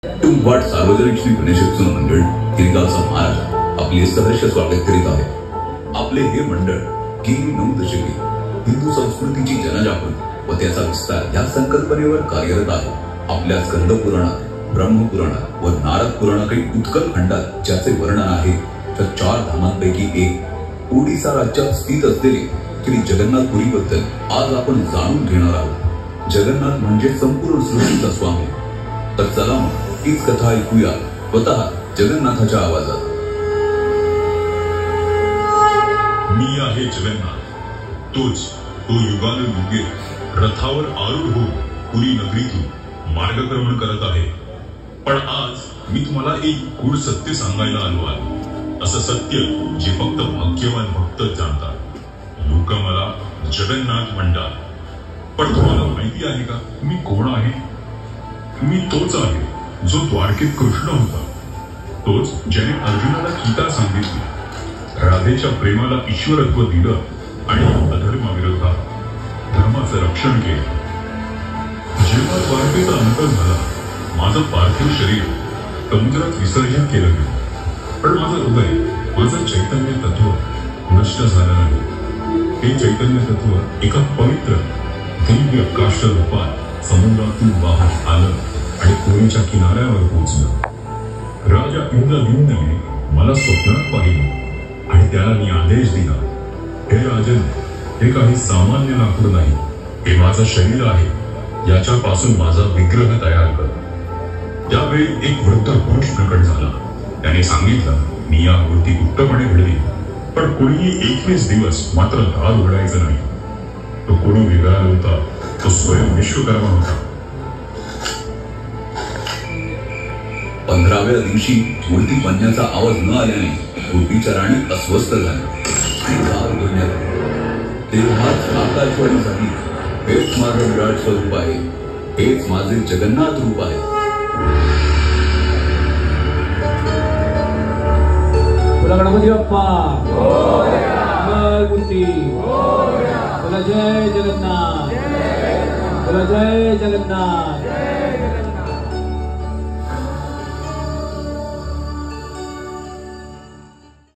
तुंगवाड सार्वजनिक श्री गणेशोत्सव मंडळ गिरगावचा महाराज आपले सहर्ष स्वागत करीत आहे। आपले हे मंडळ गेली 9 दशके हिंदू संस्कृतीची जनजागृती व त्याचा विस्तार या संकल्पनेवर कार्यरत आहे। आपल्या स्कंद पुराणात, ब्रह्मपुराणात व नारद पुराणातील उत्कल खंडात ज्याचे वर्णन आहे त्या 4 धामांपैकी एक ओडिसा राज्यात स्थित असलेले श्री जगन्नाथ पुरी बद्दल आज आपण जाणून घेणार आहोत। जगन्नाथ म्हणजे संपूर्ण सृष्टीचा स्वामी। तर चला मग हीच कथा ऐकूया स्वतः जगन्नाथाच्या आवाजात। मी आहे जगन्नाथ, तोच तो युगानुयुगे रथावर आरूढ होऊन पुरी नगरीतून मार्गक्रमण करत आहे। पण आज मी तुम्हाला एक गूढ सत्य सांगायला आलो आहे। असं सत्य जे फक्त भाग्यवान भक्तच जाणतात। लोक मला जगन्नाथ म्हणतात, पण तुम्हाला माहिती आहे का मी कोण आहे? मी तोच आहे जो द्वारकेत कृष्ण होता, तोच ज्याने अर्जुनाला गीता सांगितली, राधेच्या प्रेमाला ईश्वरत्व दिलं आणि अधर्माविरोधात धर्माचं रक्षण केलं। जेव्हा द्वारकेचा अंत झाला, माझं पार्थिव शरीर समुद्रात विसर्जन केलं गेलं, पण माझं हृदय, माझं चैतन्य तत्व नष्ट झालं नाही। हे चैतन्य तत्व एका पवित्र दिव्य काष्ठ रूपात समुद्रातून वाहत आलं आणि पुरीच्या किनाऱ्यावर पोहोचलं। राजा इंद्रद्युम्नने मला स्वप्नात पाहिलं आणि त्याला मी आदेश दिला, हे राजन, हे काही सामान्य लाकूड नाही, हे माझं शरीर आहे, याच्यापासून माझा विग्रह तयार कर। त्यावेळी एक वृद्ध पुरुष प्रकट झाला। त्याने सांगितलं, मी या मूर्ती गुप्तपणे घडवी, पण कोणीही 21 दिवस मात्र दार उघडायचं नाही। तो कोणी वेगळा नव्हता, तो स्वयं विश्वकर्मा होता। 15व्या दिवशी मूर्ती बनण्याचा आवाज न आल्याने मूर्तीच्या राणी अस्वस्थ झाल्या आणि दार उघडण्यात आले। तेव्हाच आकाशवाणी झाली, हेच माझं विराट स्वरूप आहे, हेच माझे जगन्नाथ रूप आहे। गणपती बाप्पा मूर्ती, बोला जय जगन्नाथ, बोला जय जगन्नाथ।